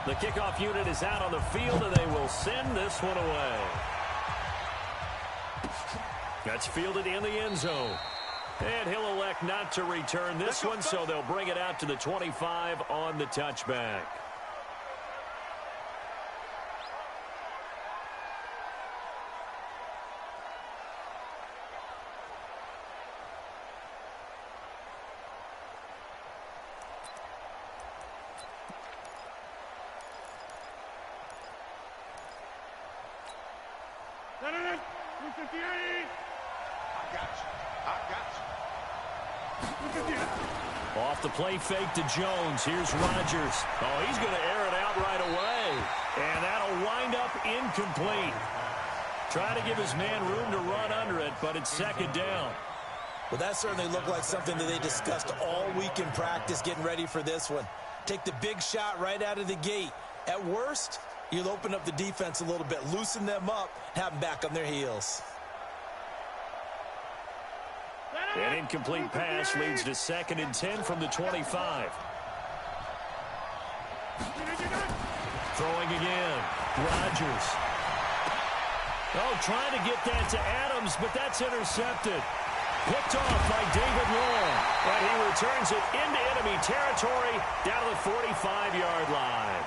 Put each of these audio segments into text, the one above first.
The kickoff unit is out on the field, and they will send this one away. That's fielded in the end zone. And he'll elect not to return this one, so they'll bring it out to the 25 on the touchback. Off the play fake to Jones. Here's Rodgers. Oh, he's going to air it out right away. And that'll wind up incomplete. Try to give his man room to run under it, but it's second down. Well, that certainly looked like something that they discussed all week in practice getting ready for this one. Take the big shot right out of the gate. At worst, you'll open up the defense a little bit, loosen them up, have them back on their heels. An incomplete pass leads to 2nd and 10 from the 25. Throwing again. Rodgers. Oh, trying to get that to Adams, but that's intercepted. Picked off by David Long. And he returns it into enemy territory down to the 45-yard line.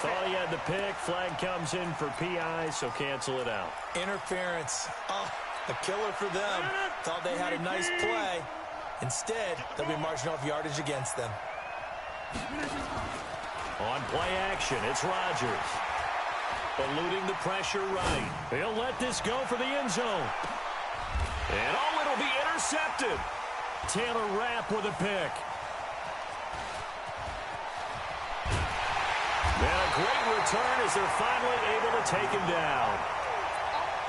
Thought he had the pick. Flag comes in for PI, so cancel it out. Interference. Oh, a killer for them. Thought they had a nice play. Instead, they'll be marching off yardage against them. On play action, it's Rodgers. Eluding the pressure right. He'll let this go for the end zone. And oh, it'll be intercepted. Taylor Rapp with a pick. And a great return as they're finally able to take him down.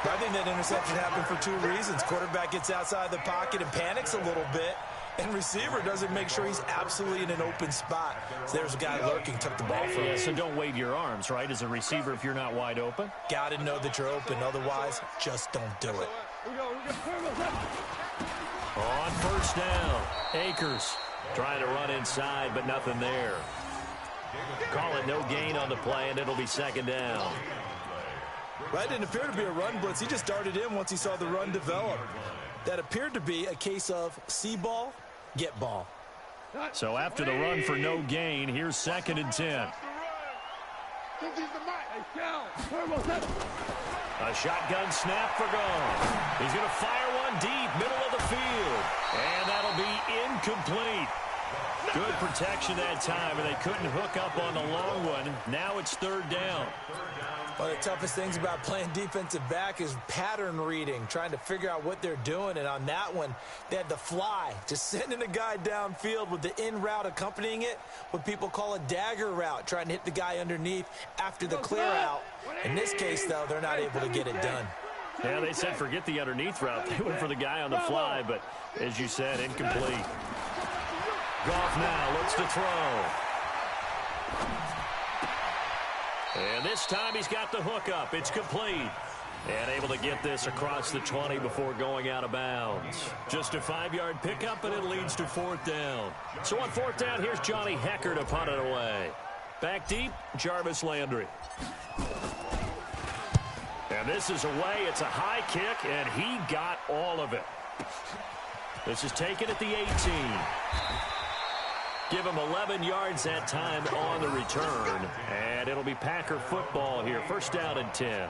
I think that interception happened for two reasons. Quarterback gets outside the pocket and panics a little bit, and receiver doesn't make sure he's absolutely in an open spot. So there's a guy lurking, took the ball from him. Yeah, so don't wave your arms, right, as a receiver if you're not wide open. Got to know that you're open. Otherwise, just don't do it. On first down, Akers trying to run inside, but nothing there. Call it no gain on the play, and it'll be second down. Right, didn't appear to be a run blitz. He just darted in once he saw the run develop. That appeared to be a case of see ball, get ball. So after the run for no gain, here's 2nd and 10. A shotgun snap for Gone. He's going to fire one deep, middle of the field. And that'll be incomplete. Good protection that time, and they couldn't hook up on the long one. Now it's 3rd down. One of the toughest things about playing defensive back is pattern reading, trying to figure out what they're doing. And on that one, they had the fly, just sending a guy downfield with the in route accompanying it, what people call a dagger route, trying to hit the guy underneath after the clear out. In this case, though, they're not able to get it done. Yeah, they said forget the underneath route. They went for the guy on the fly, but as you said, incomplete. Goff now looks to throw. And this time he's got the hookup. It's complete. And able to get this across the 20 before going out of bounds. Just a 5-yard pickup, and it leads to 4th down. So on 4th down, here's Johnny Hecker to punt it away. Back deep, Jarvis Landry. And this is away. It's a high kick, and he got all of it. This is taken at the 18. Give him 11 yards that time on the return. And it'll be Packer football here. 1st down and 10.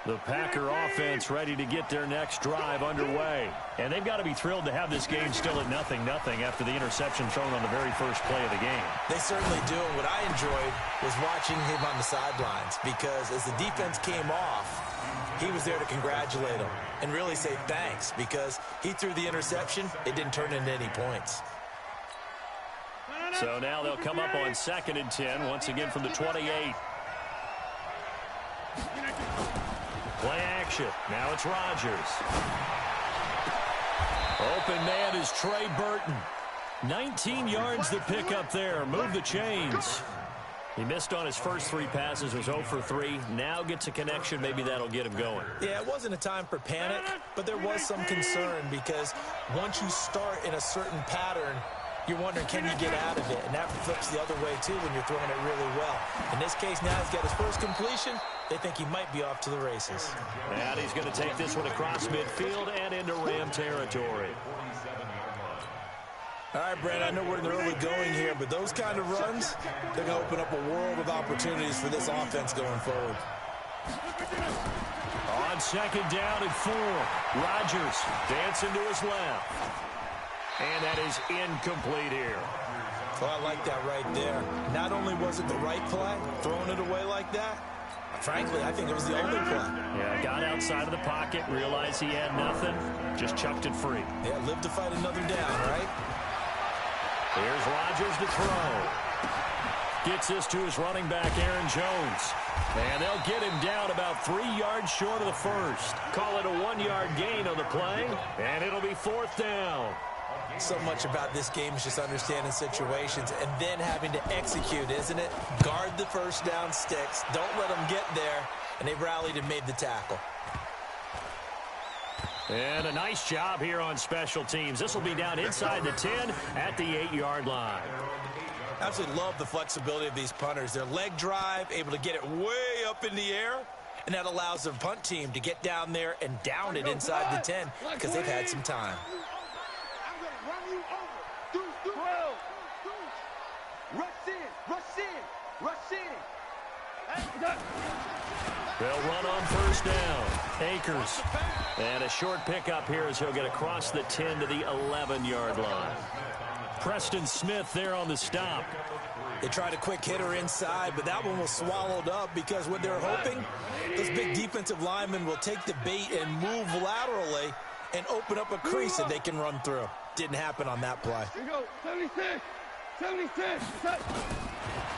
The Packer offense ready to get their next drive underway. And they've got to be thrilled to have this game still at 0-0 after the interception thrown on the very first play of the game. They certainly do. And what I enjoyed was watching him on the sidelines, because as the defense came off, he was there to congratulate them and really say thanks, because he threw the interception. It didn't turn into any points. So now they'll come up on 2nd and 10, once again from the 28. Play action. Now it's Rodgers. Open man is Trey Burton. 19 yards to pick up there. Move the chains. He missed on his first 3 passes, was 0 for 3. Now gets a connection. Maybe that'll get him going. Yeah, it wasn't a time for panic, but there was some concern because once you start in a certain pattern, you're wondering, can you get out of it? And that flips the other way, too, when you're throwing it really well. In this case, now he's got his first completion. They think he might be off to the races. And he's going to take this one across midfield and into Ram territory. All right, Brent, I know we're in the early going here, but those kind of runs, they're going to open up a world of opportunities for this offense going forward. On second down and 4, Rodgers dancing to his left. And that is incomplete here. Well, I like that right there. Not only was it the right play, throwing it away like that, frankly, I think it was the only play. Yeah, got outside of the pocket, realized he had nothing, just chucked it free. Yeah, live to fight another down, right? Here's Rodgers to throw. Gets this to his running back, Aaron Jones. And they'll get him down about 3 yards short of the first. Call it a 1-yard gain on the play, and it'll be 4th down. So much about this game is just understanding situations and then having to execute, isn't it? Guard the first down sticks. Don't let them get there. And they rallied and made the tackle. And a nice job here on special teams. This will be down inside the 10 at the 8-yard line. Absolutely love the flexibility of these punters. Their leg drive, able to get it way up in the air, and that allows their punt team to get down there and down it inside the 10 because they've had some time. They'll run on first down. Akers. And a short pickup here as he'll get across the 10 to the 11-yard line. Preston Smith there on the stop. They tried a quick hitter inside, but that one was swallowed up because what they're hoping, those big defensive linemen will take the bait and move laterally and open up a crease that they can run through. Didn't happen on that play. Here we go. 76. 76.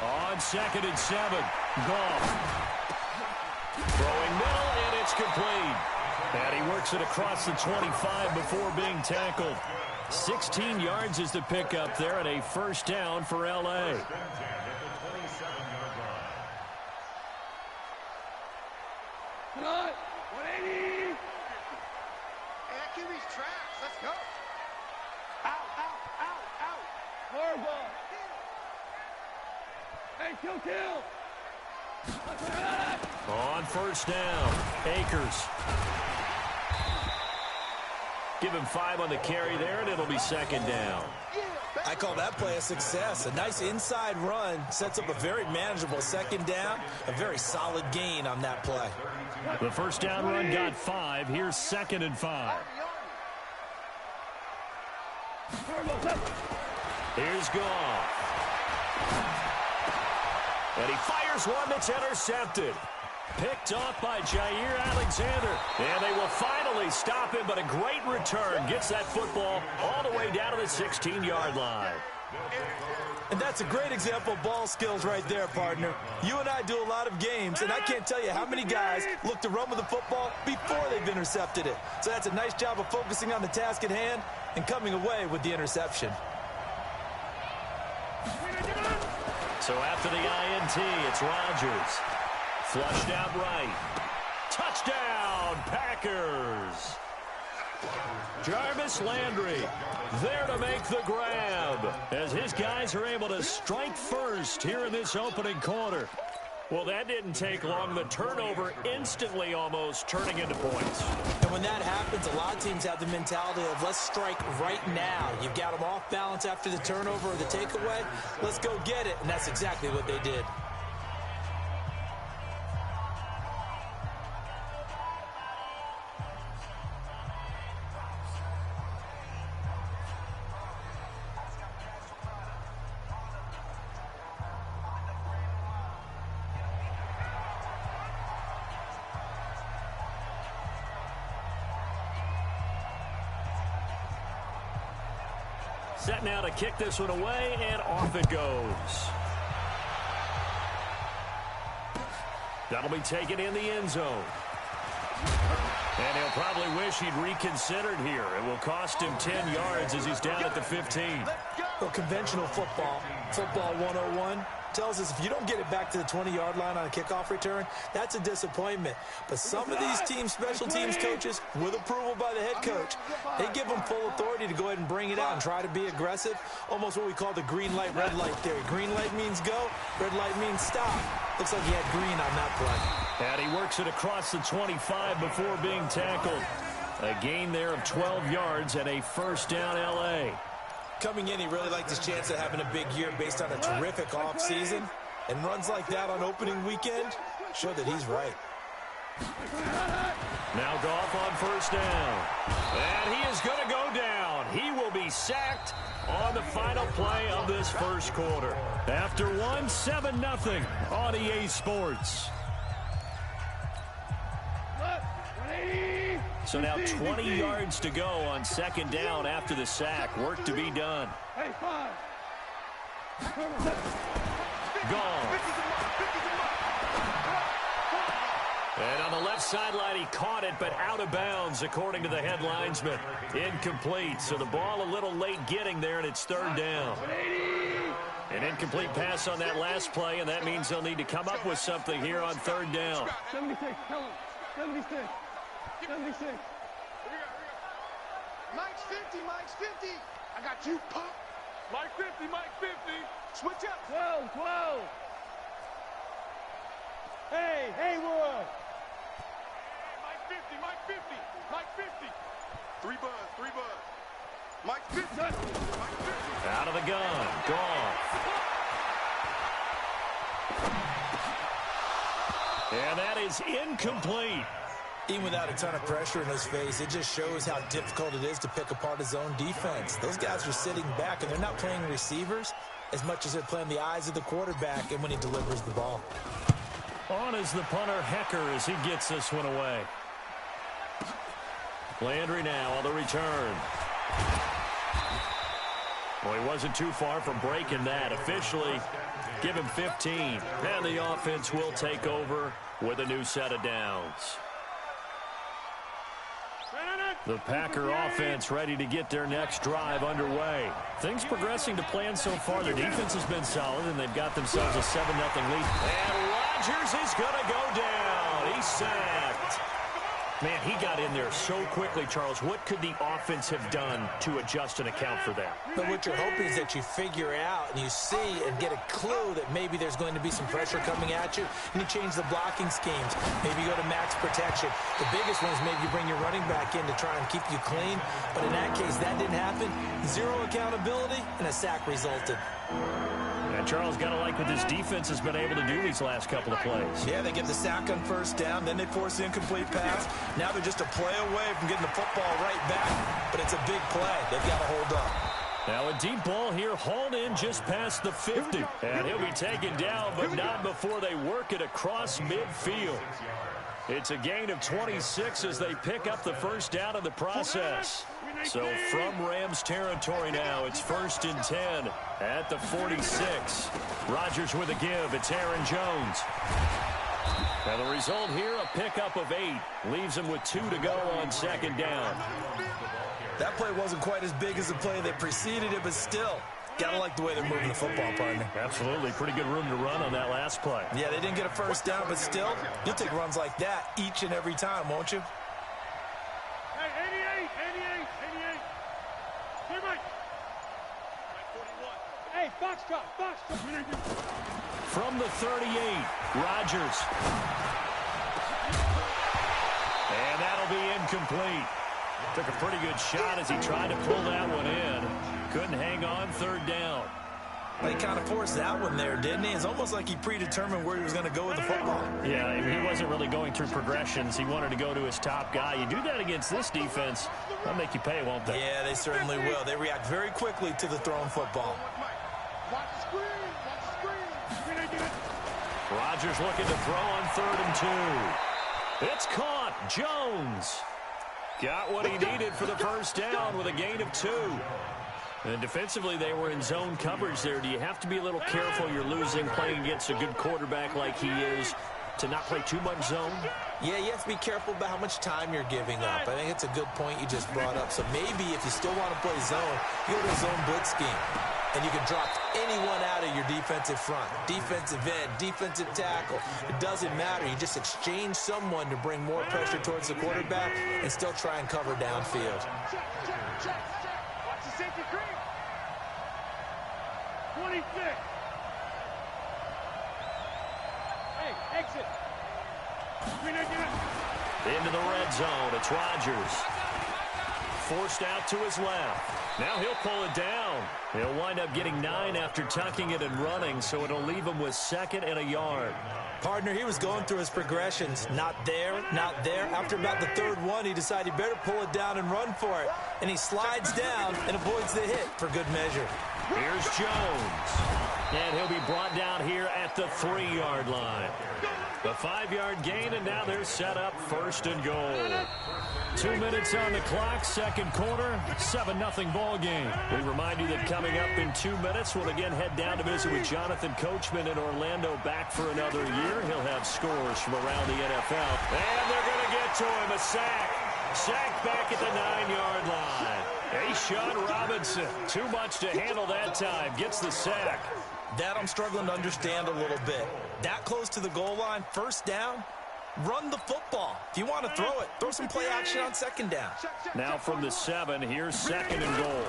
On 2nd and 7. Goff. Throwing middle, and it's complete. And he works it across the 25 before being tackled. 16 yards is the pickup there, and a first down for L.A. Come on. 180. That QB's trash. Let's go. Out. Horrible. Hey, kill. On first down, Akers. Give him 5 on the carry there, and it'll be 2nd down. I call that play a success. A nice inside run sets up a very manageable 2nd down. A very solid gain on that play. The first down run got 5. Here's 2nd and 5. Here's Goff. And he fires one that's intercepted. Picked off by Jair Alexander. And they will finally stop him, but a great return. Gets that football all the way down to the 16-yard line. And that's a great example of ball skills right there, partner. You and I do a lot of games, and I can't tell you how many guys look to run with the football before they've intercepted it. So that's a nice job of focusing on the task at hand and coming away with the interception. So after the INT, it's Rodgers. Flushed out right. Touchdown, Packers. Jarvis Landry there to make the grab as his guys are able to strike first here in this opening quarter. Well, that didn't take long. The turnover instantly almost turning into points. And when that happens, a lot of teams have the mentality of let's strike right now. You've got them off balance after the turnover or the takeaway. Let's go get it. And that's exactly what they did. Set now to kick this one away, and off it goes. That'll be taken in the end zone. And he'll probably wish he'd reconsidered here. It will cost him 10 yards as he's down at the 15. Well, conventional football 101, tells us if you don't get it back to the 20-yard line on a kickoff return, that's a disappointment. But some of these special teams coaches, with approval by the head coach, they give them full authority to go ahead and bring it out and try to be aggressive, almost what we call the green light, red light theory. Green light means go, red light means stop. Looks like he had green on that play. And he works it across the 25 before being tackled. A gain there of 12 yards and a first down L.A. Coming in, he really liked his chance of having a big year based on a terrific offseason. And runs like that on opening weekend show that he's right. Now Goff on first down. And he is going to go down. He will be sacked on the final play of this first quarter. After 7-0 on EA Sports. So now 20 yards to go on second down after the sack. Work to be done. Gone. And on the left sideline, he caught it, but out of bounds, according to the head linesman. Incomplete. So the ball a little late getting there, and it's third down. An incomplete pass on that last play, and that means they'll need to come up with something here on third down. 76, tell him. 76. 76. Mike's 50, Mike's 50. I got you, Pop. Mike 50, Mike 50. Switch up. 12, 12. Hey, Haywood. Mike 50, Mike 50, Mike 50. Three buzz. Mike 50. Mike 50. Out of the gun. Gone. And that is incomplete. Even without a ton of pressure in his face, it just shows how difficult it is to pick apart his own defense. Those guys are sitting back, and they're not playing receivers as much as they're playing the eyes of the quarterback and when he delivers the ball. On is the punter, Hecker, as he gets this one away. Landry now on the return. Well, he wasn't too far from breaking that. Officially, give him 15. And the offense will take over with a new set of downs. The Packer offense ready to get their next drive underway. Things progressing to plan so far. Their defense has been solid, and they've got themselves a 7-0 lead. And Rodgers is going to go down. He's sacked. Man, he got in there so quickly, Charles. What could the offense have done to adjust and account for that? But what you're hoping is that you figure out and you see and get a clue that maybe there's going to be some pressure coming at you, and you change the blocking schemes. Maybe you go to max protection. The biggest one is maybe you bring your running back in to try and keep you clean. But in that case, that didn't happen. Zero accountability, and a sack resulted. And Charles, got to like what this defense has been able to do these last couple of plays. Yeah, they get the sack on first down, then they force the incomplete pass. Now they're just a play away from getting the football right back, but it's a big play. They've got to hold up. Now a deep ball here, hauled in just past the 50. And he'll be taken down, but not before they work it across midfield. It's a gain of 26 as they pick up the first down in the process. So from Rams territory now, it's 1st and 10 at the 46. Rodgers with a give. It's Aaron Jones. And the result here, a pickup of 8. Leaves him with 2 to go on second down. That play wasn't quite as big as the play that preceded it, but still, got to like the way they're moving the football, partner. Absolutely. Pretty good room to run on that last play. Yeah, they didn't get a first down, but still, you'll take runs like that each and every time, won't you? Hey, 88. Hey, Mike. Hey, Foxtrot. From the 38, Rodgers. And that'll be incomplete. Took a pretty good shot as he tried to pull that one in. Couldn't hang on, third down. Well, he kind of forced that one there, didn't he? It's almost like he predetermined where he was going to go with the football. Yeah, he wasn't really going through progressions. He wanted to go to his top guy. You do that against this defense, they'll make you pay, won't they? Yeah, they certainly will. They react very quickly to the thrown football. Watch the screen. Rodgers looking to throw on 3rd and 2. It's caught. Jones got what he needed for the first down with a gain of 2. And defensively, they were in zone coverage there. Do you have to be a little careful? You're losing, playing against a good quarterback like he is, to not play too much zone? Yeah, you have to be careful about how much time you're giving up. I think it's a good point you just brought up. So maybe if you still want to play zone, you go to a zone blitz scheme, and you can drop anyone out of your defensive front, defensive end, defensive tackle. It doesn't matter. You just exchange someone to bring more pressure towards the quarterback and still try and cover downfield. Check. Watch the safety creep. 26. Hey, exit. Into the red zone. It's Rodgers. Forced out to his left. Now he'll pull it down. He'll wind up getting 9 after tucking it and running, so it'll leave him with 2nd and a yard. Partner, he was going through his progressions. Not there, not there. After about the 3rd one, he decided he better pull it down and run for it. And he slides down and avoids the hit for good measure. Here's Jones. And he'll be brought down here at the 3-yard line. The 5-yard gain, and now they're set up 1st and goal. 2 minutes on the clock, 2nd quarter, 7-0 ball game. We remind you that coming up in 2 minutes, we'll again head down to visit with Jonathan Coachman in Orlando, back for another year. He'll have scores from around the NFL. And they're going to get to him, a sack. Sack back at the 9-yard line. A'Shawn Robinson, too much to handle that time, gets the sack. That I'm struggling to understand a little bit. That close to the goal line, 1st down, run the football. If you want to throw it, throw some play action on 2nd down. Now from the 7, here's 2nd and goal.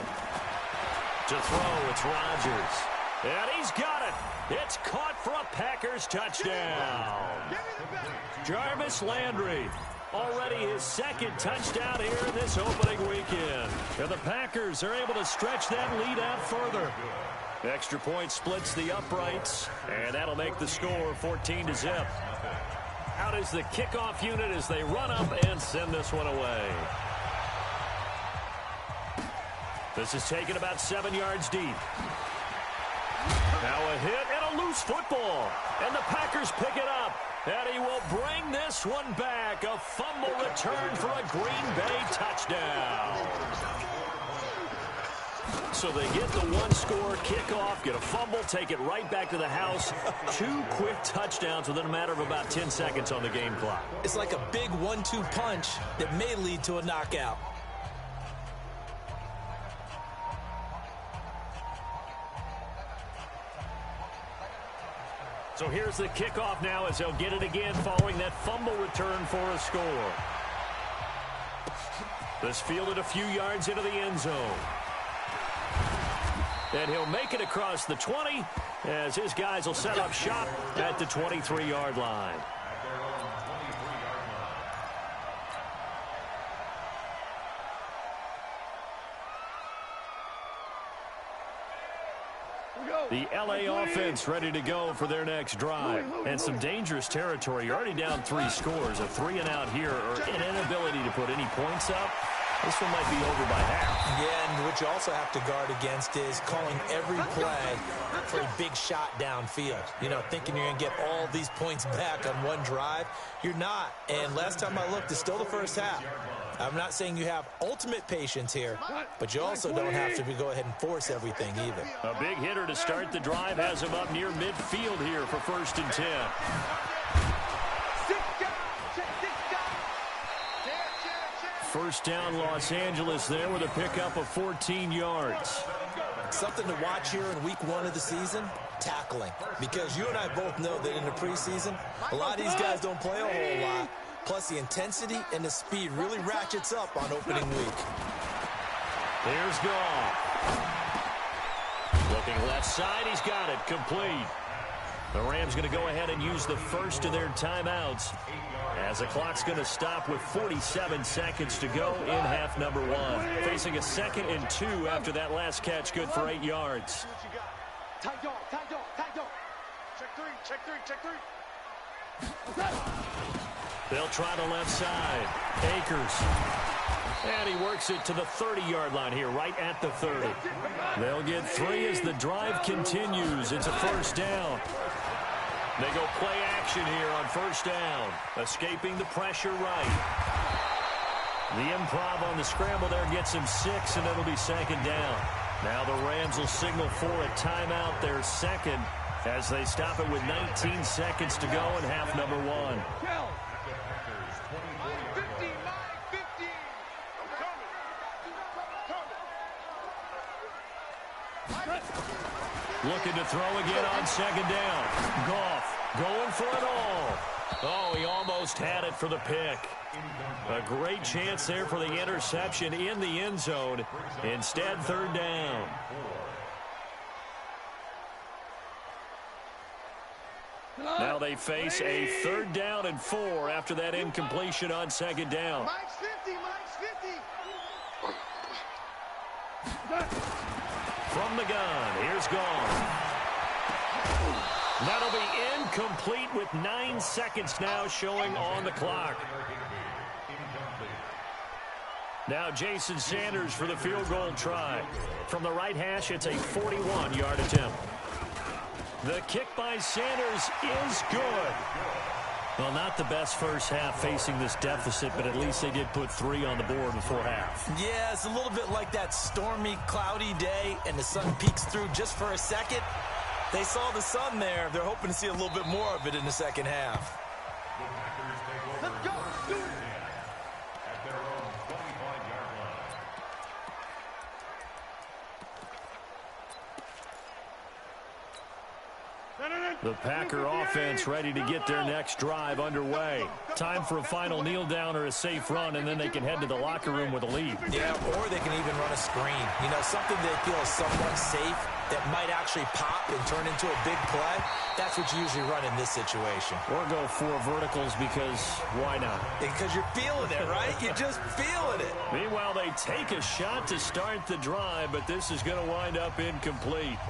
To throw, it's Rodgers. And he's got it. It's caught for a Packers touchdown. Jarvis Landry, already his 2nd touchdown here in this opening weekend. And the Packers are able to stretch that lead out further. Extra point splits the uprights, and that'll make the score 14-0. Out is the kickoff unit as they run up and send this one away. This is taken about 7 yards deep. Now a hit and a loose football. And the Packers pick it up. And he will bring this one back. A fumble return for a Green Bay touchdown. So they get the 1-score kickoff, get a fumble, take it right back to the house. 2 quick touchdowns within a matter of about 10 seconds on the game clock. It's like a big 1-2 punch that may lead to a knockout. So here's the kickoff now as they'll get it again following that fumble return for a score. This fielded a few yards into the end zone. And he'll make it across the 20 as his guys will set up shop at the 23-yard line. The LA offense ready to go for their next drive. And some dangerous territory. You're already down 3 scores. A 3-and-out here or an inability to put any points up. This one might be over by half. Yeah, and what you also have to guard against is calling every play for a big shot downfield. You know, thinking you're going to get all these points back on one drive. You're not. And last time I looked, it's still the first half. I'm not saying you have ultimate patience here, but you also don't have to go ahead and force everything either. A big hitter to start the drive has him up near midfield here for 1st and 10. First down, Los Angeles there with a pickup of 14 yards. Something to watch here in week 1 of the season, tackling. Because you and I both know that in the preseason, a lot of these guys don't play a whole lot. Plus, the intensity and the speed really ratchets up on opening week. Here's Goff. Looking left side, he's got it, complete. The Rams going to go ahead and use the first of their timeouts as the clock's going to stop with 47 seconds to go in half number 1. Facing a 2nd and 2 after that last catch, good for 8 yards. Tight dog. Check 3. They'll try the left side. Akers. And he works it to the 30-yard line here, right at the 30. They'll get 3 as the drive continues. It's a 1st down. They go play action here on 1st down. Escaping the pressure right. The improv on the scramble there gets him 6, and it'll be 2nd down. Now the Rams will signal for a timeout, their 2nd, as they stop it with 19 seconds to go in half number 1. Looking to throw again on second down. Goff going for it all. Oh, he almost had it for the pick. A great chance there for the interception in the end zone. Instead, third down. Now they face a 3rd down and 4 after that incompletion on second down. Mike's 50, Mike's 50. From the gun, here's Goff. That'll be incomplete with 9 seconds now showing on the clock. Now Jason Sanders for the field goal try. From the right hash, it's a 41-yard attempt. The kick by Sanders is good. Well, not the best first half facing this deficit, but at least they did put 3 on the board before half. Yeah, it's a little bit like that stormy, cloudy day, and the sun peeks through just for a second. They saw the sun there. They're hoping to see a little bit more of it in the second half. Let's go. Do it. The Packer offense ready to get their next drive underway. Time for a final kneel down or a safe run, and then they can head to the locker room with a lead. Yeah, or they can even run a screen. You know, something they feel is somewhat safe that might actually pop and turn into a big play. That's what you usually run in this situation. Or go 4 verticals because why not? Because you're feeling it, right? You're just feeling it. Meanwhile, they take a shot to start the drive, but this is going to wind up incomplete.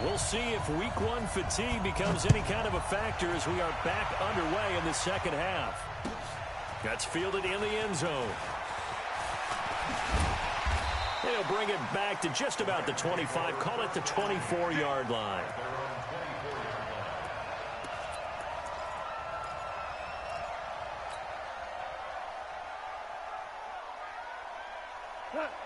We'll see if week 1 fatigue becomes any kind of a factor as we are back underway in the second half. That's fielded in the end zone. They'll bring it back to just about the 25, call it the 24-yard line.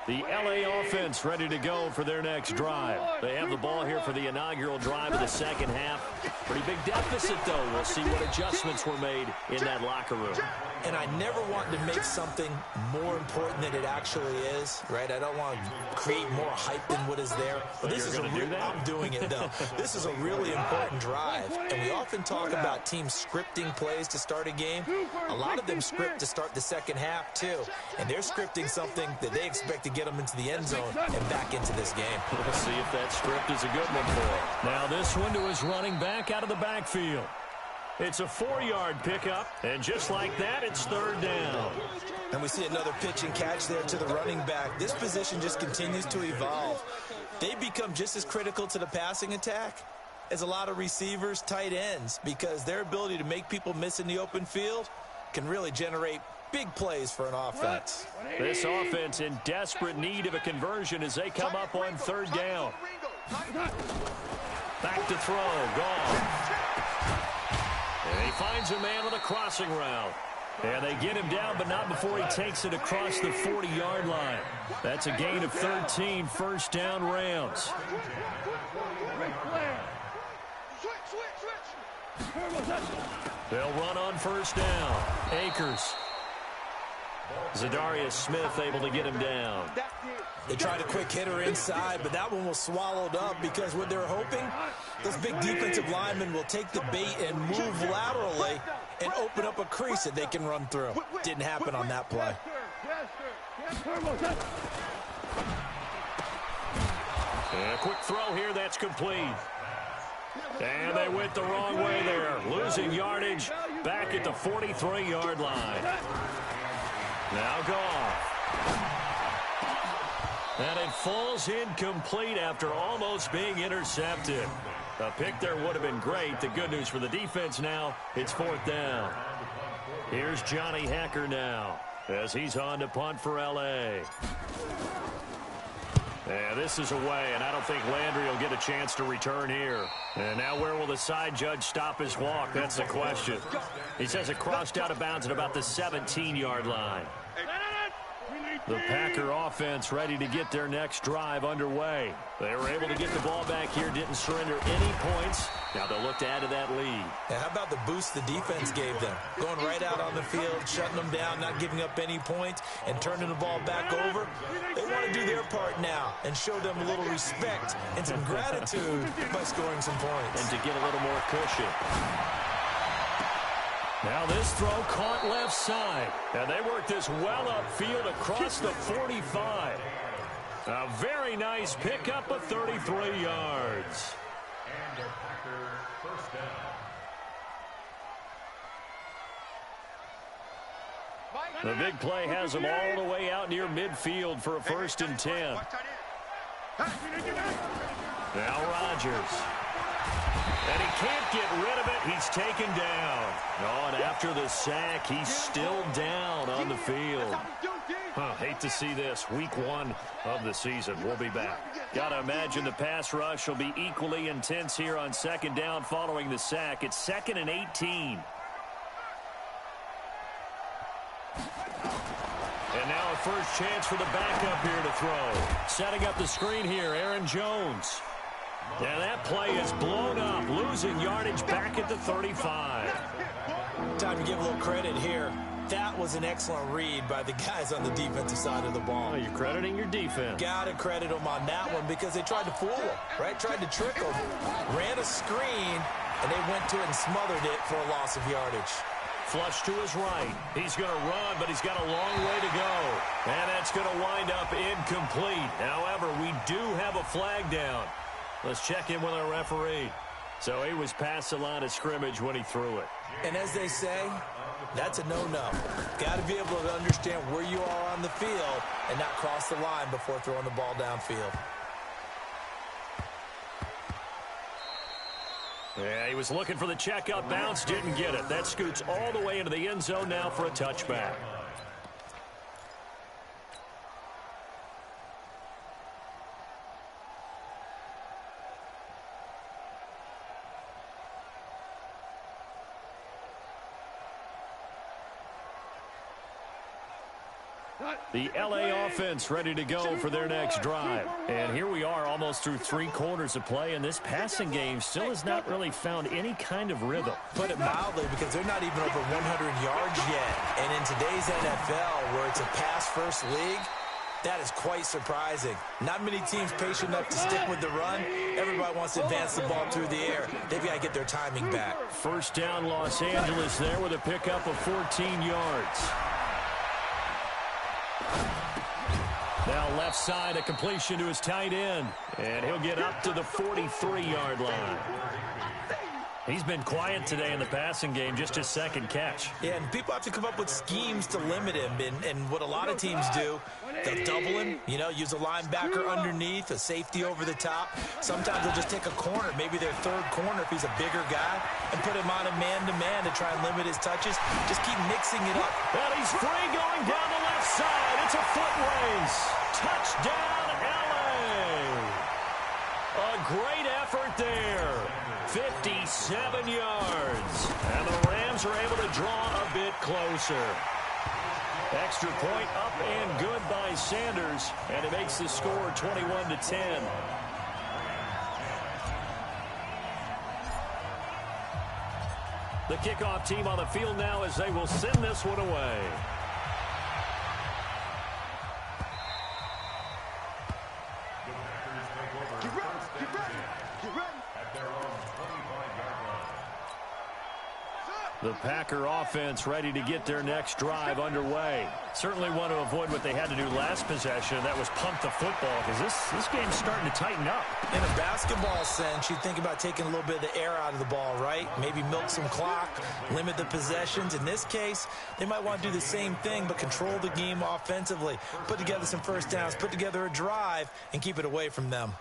The LA offense ready to go for their next drive. They have the ball here for the inaugural drive of the second half. Pretty big deficit, though. We'll see what adjustments were made in that locker room. And I never want to make something more important than it actually is, right? I don't want to create more hype than what is there. But this is I'm doing it, though. This is a really important drive. And we often talk about teams scripting plays to start a game. A lot of them script to start the second half, too. And they're scripting something that they expect to get them into the end zone and back into this game. We'll see if that script is a good one for him. Now this one to his running back out of the backfield. It's a 4-yard pickup, and just like that, it's third down. And we see another pitch and catch there to the running back. This position just continues to evolve. They become just as critical to the passing attack as a lot of receivers, tight ends, because their ability to make people miss in the open field can really generate big plays for an offense. This offense in desperate need of a conversion as they come up on third down. Back to throw. Gone. And he finds a man with a crossing route. And they get him down, but not before he takes it across the 40-yard line. That's a gain of 13, first down Rams. They'll run on first down. Akers. Zadarius Smith able to get him down. They tried a quick hitter inside, but that one was swallowed up because what they're hoping, those big defensive linemen will take the bait and move laterally and open up a crease that they can run through. Didn't happen on that play. And a quick throw here, that's complete. And they went the wrong way there, losing yardage back at the 43-yard line. Now Goff. And it falls incomplete after almost being intercepted. A pick there would have been great. The good news for the defense now, it's fourth down. Here's Johnny Hacker now as he's on to punt for L.A. Yeah, this is away, and I don't think Landry will get a chance to return here. And now where will the side judge stop his walk? That's the question. He says it crossed out of bounds at about the 17-yard line. We need The Packer offense ready to get their next drive underway. They were able to get the ball back here, didn't surrender any points. Now they'll look to add to that lead. And how about the boost the defense gave them? Going right out on the field, shutting them down, not giving up any points, and turning the ball back over. They want to do their part now and show them a little respect and some gratitude by scoring some points. And to get a little more cushion. Now this throw caught left side. And they work this well upfield across the 45. A very nice pickup of 33 yards. And a Packer first down. The big play has them all the way out near midfield for a 1st and 10. Now Rodgers. And he can't get rid of it. He's taken down. Oh, and after the sack, he's still down on the field. Hate to see this. Week 1 of the season. We'll be back. Got to imagine the pass rush will be equally intense here on 2nd down following the sack. It's 2nd and 18. And now a first chance for the backup here to throw. Setting up the screen here, Aaron Jones. And that play is blown up, losing yardage back at the 35. Time to give a little credit here. That was an excellent read by the guys on the defensive side of the ball. Oh, you're crediting your defense. Got to credit them on that one because they tried to fool them, right? Tried to trick them. Ran a screen, and they went to it and smothered it for a loss of yardage. Flush to his right. He's going to run, but he's got a long way to go. And that's going to wind up incomplete. However, we do have a flag down. Let's check in with our referee. So he was past the line of scrimmage when he threw it. And as they say, that's a no-no. Got to be able to understand where you are on the field and not cross the line before throwing the ball downfield. Yeah, he was looking for the checkout bounce, didn't get it. That scoots all the way into the end zone now for a touchback. The LA offense ready to go for their next drive. And here we are almost through 3 quarters of play, and this passing game still has not really found any kind of rhythm. Put it mildly, because they're not even over 100 yards yet. And in today's NFL, where it's a pass-first league, that is quite surprising. Not many teams patient enough to stick with the run. Everybody wants to advance the ball through the air. They've got to get their timing back. First down, Los Angeles there with a pickup of 14 yards. Now left side, a completion to his tight end. And he'll get up to the 43-yard line. He's been quiet today in the passing game, just his 2nd catch. Yeah, and people have to come up with schemes to limit him. And what a lot of teams do, they'll double him, use a linebacker underneath, a safety over the top. Sometimes they'll just take a corner, maybe their 3rd corner if he's a bigger guy, and put him on a man-to-man to try and limit his touches. Just keep mixing it up. And he's free going down the left side. It's a foot race. Touchdown, LA. A great effort there. 57 yards. And the Rams are able to draw a bit closer. Extra point up and good by Sanders. And it makes the score 21-10. The kickoff team on the field now as they will send this one away. The Packer offense ready to get their next drive underway. Certainly want to avoid what they had to do last possession, and that was pump the football, because this game's starting to tighten up. In a basketball sense, you think about taking a little bit of the air out of the ball, right? Maybe milk some clock, limit the possessions. In this case, they might want to do the same thing, but control the game offensively. Put together some first downs, put together a drive, and keep it away from them.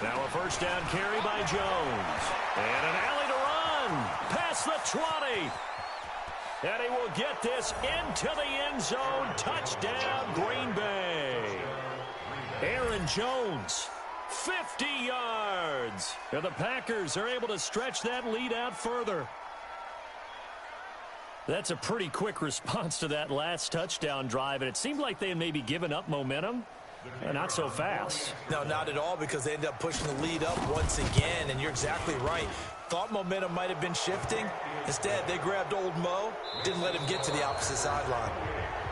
Now a first down carry by Jones. And an alley to run. Past the 20. And he will get this into the end zone. Touchdown, Green Bay. Aaron Jones, 50 yards. yards. And the Packers are able to stretch that lead out further. That's a pretty quick response to that last touchdown drive, and it seemed like they had maybe given up momentum. Not so fast. No, not at all, because they ended up pushing the lead up once again, and you're exactly right. Thought momentum might have been shifting. Instead, they grabbed old Mo, didn't let him get to the opposite sideline.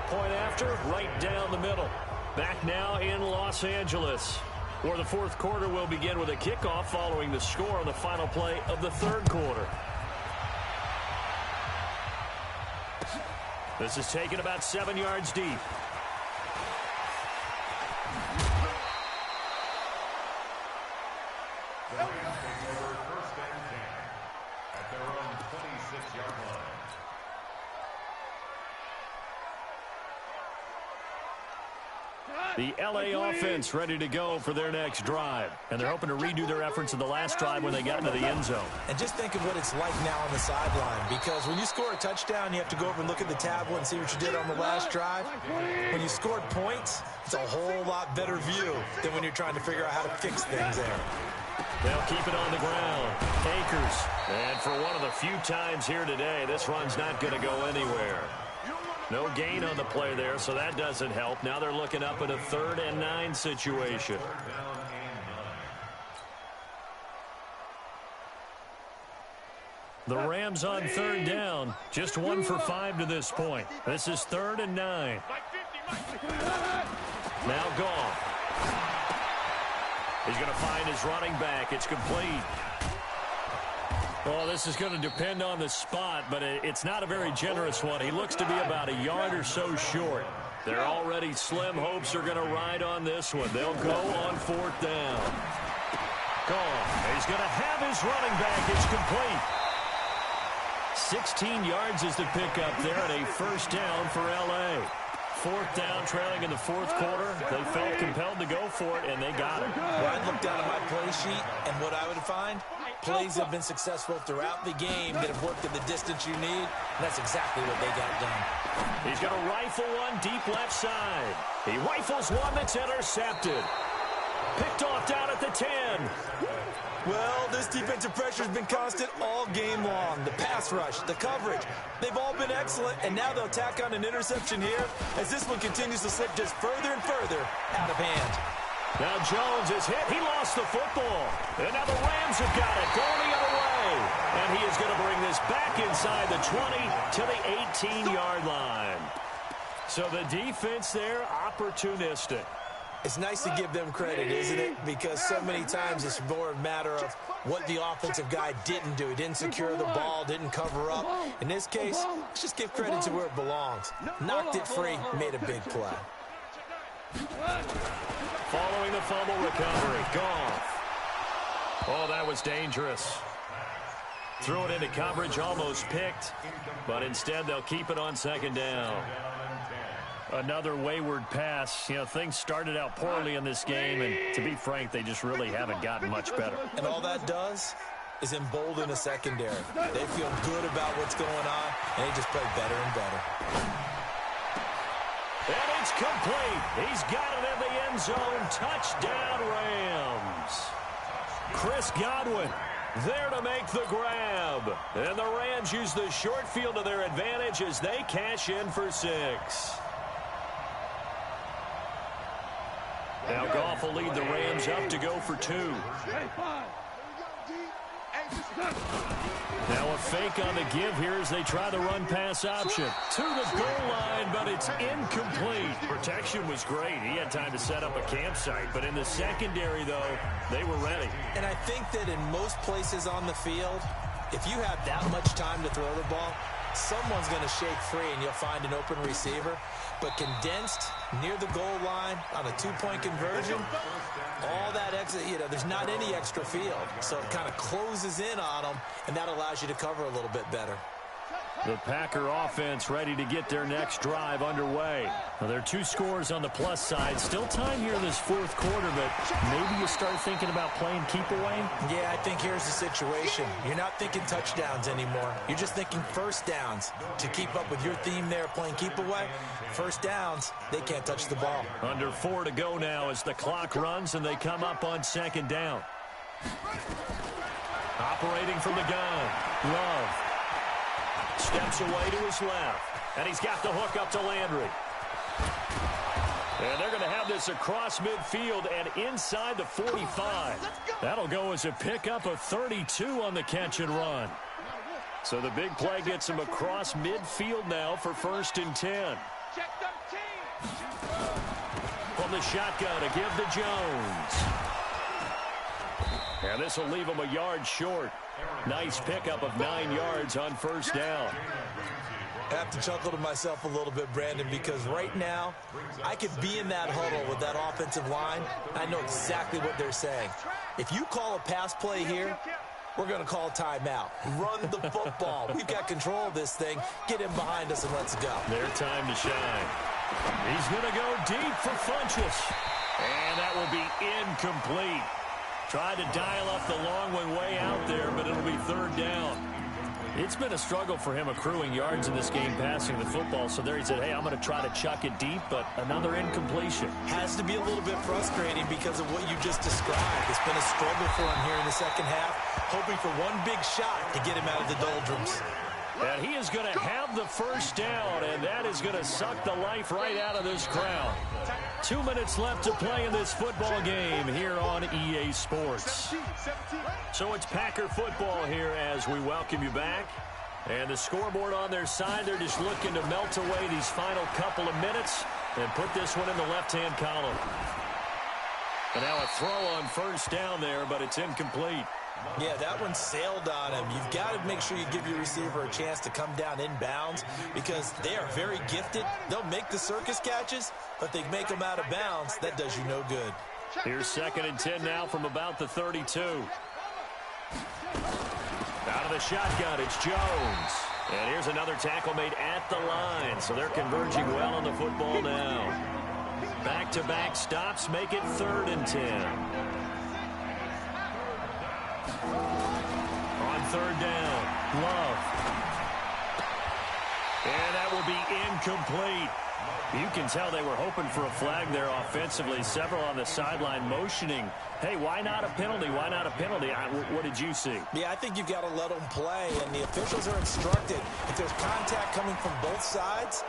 Point after, right down the middle. Back now in Los Angeles, where the fourth quarter will begin with a kickoff following the score on the final play of the third quarter. This is taken about 7 yards deep. The LA offense ready to go for their next drive. And they're hoping to redo their efforts in the last drive when they got into the end zone. And just think of what it's like now on the sideline. Because when you score a touchdown, you have to go over and look at the tablet and see what you did on the last drive. When you scored points, it's a whole lot better view than when you're trying to figure out how to fix things there. They'll keep it on the ground. Akers. And for one of the few times here today, this run's not going to go anywhere. No gain on the play there, so that doesn't help. Now they're looking up at a 3rd and 9 situation. The Rams on 3rd down. Just 1 for 5 to this point. This is 3rd and 9. Now Goff. He's going to find his running back. It's complete. Well, this is going to depend on the spot, but it's not a very generous one. He looks to be about a yard or so short. They're already slim hopes are going to ride on this one. They'll go on 4th down. Goff. He's going to have his running back. It's complete. 16 yards is the pickup there and a first down for L.A. 4th down, trailing in the fourth quarter. They felt compelled to go for it, and they got it. Well, I'd look down at my play sheet, and what I would find, plays have been successful throughout the game that have worked at the distance you need, and that's exactly what they got done. He's going to rifle one deep left side. He rifles one that's intercepted. Picked off down at the 10. Well, this defensive pressure has been constant all game long. The pass rush, the coverage, they've all been excellent, and now they'll tack on an interception here as this one continues to slip just further and further out of hand. Now Jones is hit. He lost the football. And now the Rams have got it going the other way. And he is going to bring this back inside the 20 to the 18-yard line. So the defense there, opportunistic. It's nice to give them credit, isn't it? Because so many times it's more a matter of what the offensive guy didn't do. He didn't secure the ball, didn't cover up. In this case, let's just give credit to where it belongs. Knocked it free, made a big play. Following the fumble recovery, Goff. Oh, that was dangerous. Threw it into coverage, almost picked, but instead they'll keep it on 2nd down. Another wayward pass. You know, things started out poorly in this game, and to be frank, they just really haven't gotten much better. And all that does is embolden a secondary. They feel good about what's going on, and they just play better and better. And it's complete. He's got it in the end zone. Touchdown, Rams. Chris Godwin there to make the grab. And the Rams use the short field to their advantage as they cash in for 6. Now Goff will lead the Rams up to go for 2. Now a fake on the give here as they try the run-pass option. To the goal line, but it's incomplete. Protection was great. He had time to set up a campsite, but in the secondary, though, they were ready. And I think that in most places on the field, if you have that much time to throw the ball, someone's going to shake free and you'll find an open receiver. But condensed near the goal line on a 2-point conversion, all that extra, there's not any extra field. So it kind of closes in on them, and that allows you to cover a little bit better. The Packer offense ready to get their next drive underway. Now, there are 2 scores on the plus side. Still time here in this fourth quarter, but maybe you start thinking about playing keep away? Yeah, I think here's the situation. You're not thinking touchdowns anymore. You're just thinking first downs. To keep up with your theme there, playing keep away, first downs, they can't touch the ball. Under 4 to go now as the clock runs and they come up on 2nd down. Operating from the gun. Love. Steps away to his left. And he's got the hook up to Landry. And they're going to have this across midfield and inside the 45. That'll go as a pickup of 32 on the catch and run. So the big play gets him across midfield now for 1st and 10. From the shotgun to give to Jones. And this will leave him a yard short. Nice pickup of 9 yards on 1st down. I have to chuckle to myself a little bit, Brandon, because right now I could be in that huddle with that offensive line. I know exactly what they're saying. If you call a pass play here, we're going to call timeout. Run the football. We've got control of this thing. Get him behind us and let's go. Their time to shine. He's going to go deep for Funchess. And that will be incomplete. Tried to dial up the long one way out there, but it'll be 3rd down. It's been a struggle for him accruing yards in this game passing the football. So there he said, hey, I'm going to try to chuck it deep, but another incompletion. Has to be a little bit frustrating because of what you just described. It's been a struggle for him here in the second half, hoping for one big shot to get him out of the doldrums. And he is going to have the 1st down, and that is going to suck the life right out of this crowd. 2 minutes left to play in this football game here on EA Sports. So it's Packer football here as we welcome you back. And the scoreboard on their side, they're just looking to melt away these final couple of minutes and put this one in the left-hand column. And now a throw on 1st down there, but it's incomplete. Yeah, that one sailed on him. You've got to make sure you give your receiver a chance to come down inbounds because they are very gifted. They'll make the circus catches, but they make them out of bounds. That does you no good. Here's 2nd and 10 now from about the 32. Out of the shotgun, it's Jones. And here's another tackle made at the line, so they're converging well on the football now. Back-to-back stops make it 3rd and 10. On 3rd down, Love. And that will be incomplete. You can tell they were hoping for a flag there offensively. Several on the sideline motioning, hey, why not a penalty? Why not a penalty? What did you see? Yeah, I think you've got to let them play, and the officials are instructed. If there's contact coming from both sides,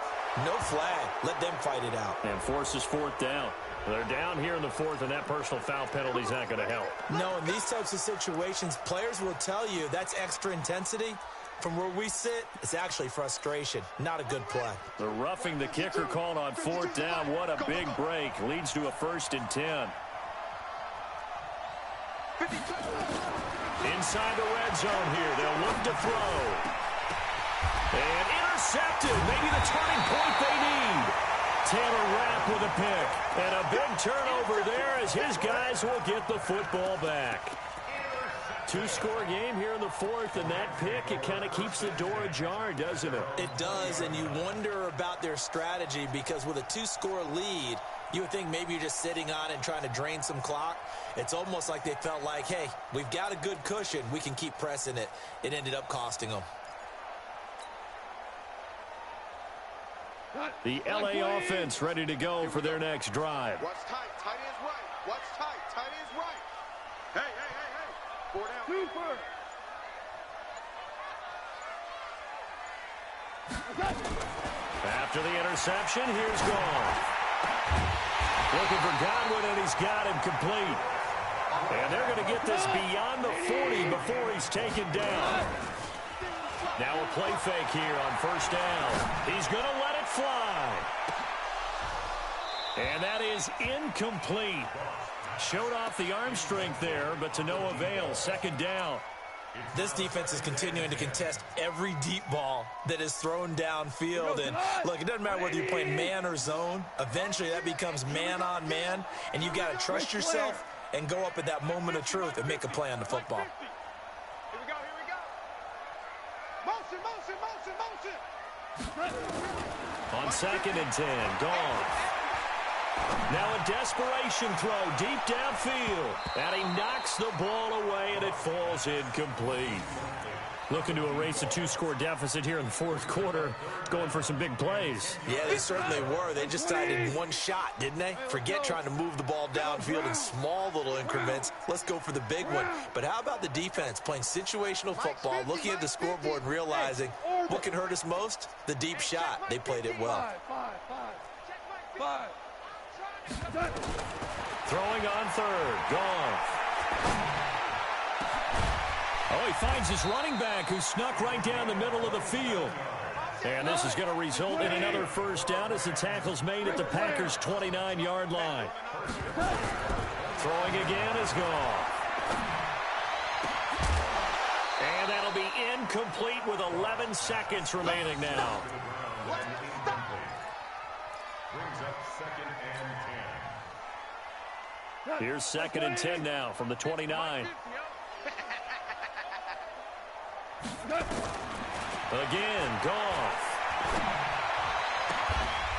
no flag. Let them fight it out. And forces 4th down. They're down here in the 4th, and that personal foul penalty is not going to help. No, in these types of situations, players will tell you that's extra intensity. From where we sit, it's actually frustration. Not a good play. The roughing the kicker called on 4th down. What a big break. Leads to a 1st and 10. Inside the red zone here. They'll look to throw. And intercepted. Maybe the turning point they need. Taylor Rapp with a pick. And a big turnover there as his guys will get the football back. 2-score game here in the 4th, and that pick, it kind of keeps the door ajar, doesn't it? It does, and you wonder about their strategy because with a 2-score lead, you would think maybe you're just sitting on it and trying to drain some clock. It's almost like they felt like, hey, we've got a good cushion. We can keep pressing it. It ended up costing them. The LA offense ready to go for their next drive. What's tight? Tight end's right. What's tight? Tight end's right. Hey, hey, hey, hey. 4 down. Super. After the interception, here's Goff. Looking for Godwin, and he's got him complete. And they're going to get this beyond the 40 before he's taken down. Now a play fake here on 1st down. He's going to let it fly. And that is incomplete. Showed off the arm strength there, but to no avail. 2nd down. This defense is continuing to contest every deep ball that is thrown downfield. And look, it doesn't matter whether you're playing man or zone. Eventually that becomes man on man, and you've got to trust yourself and go up at that moment of truth and make a play on the football. Here we go, here we go. Motion, motion, motion, motion. On 2nd and 10, Goff. Now a desperation throw deep downfield. And he knocks the ball away, and it falls incomplete. Looking to erase a 2-score deficit here in the fourth quarter. Going for some big plays. Yeah, they certainly were. They just decided one shot, didn't they? Forget trying to move the ball downfield in small little increments. Let's go for the big one. But how about the defense playing situational football, looking at the scoreboard and realizing what can hurt us most? The deep shot. They played it well. Five. Throwing on third. Gone. Oh, he finds his running back who snuck right down the middle of the field. And this is going to result in another first down as the tackle's made at the Packers' 29-yard line. Throwing again is gone. And that'll be incomplete with 11 seconds remaining now. Here's 2nd and 10 now from the 29. Again, Goff.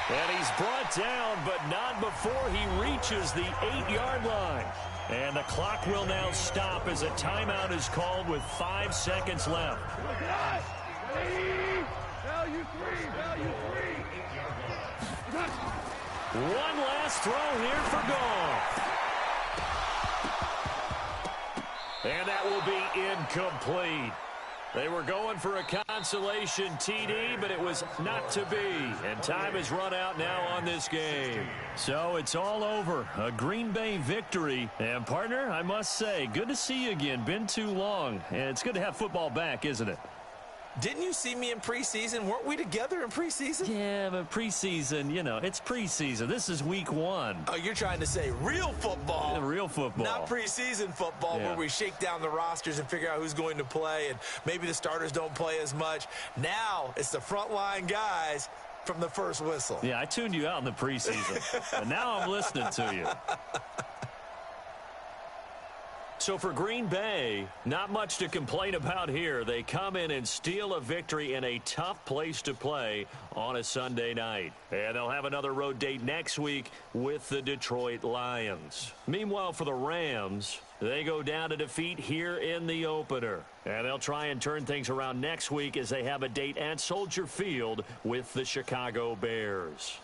And he's brought down, but not before he reaches the 8-yard line. And the clock will now stop as a timeout is called with 5 seconds left. Value three. One last throw here for Goff. And that will be incomplete. They were going for a consolation TD, but it was not to be. And time has run out now on this game. So it's all over. A Green Bay victory. And, partner, I must say, good to see you again. Been too long. And it's good to have football back, isn't it? Didn't you see me in preseason? Weren't we together in preseason? Yeah, but preseason, you know, it's preseason. This is week 1. Oh, you're trying to say real football. Yeah, real football. Not preseason football where we shake down the rosters and figure out who's going to play, and maybe the starters don't play as much. Now it's the frontline guys from the first whistle. Yeah, I tuned you out in the preseason, and now I'm listening to you. So for Green Bay, not much to complain about here. They come in and steal a victory in a tough place to play on a Sunday night. And they'll have another road date next week with the Detroit Lions. Meanwhile, for the Rams, they go down to defeat here in the opener. And they'll try and turn things around next week as they have a date at Soldier Field with the Chicago Bears.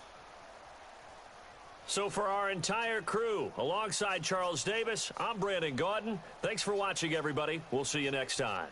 So for our entire crew, alongside Charles Davis, I'm Brandon Gaudin. Thanks for watching, everybody. We'll see you next time.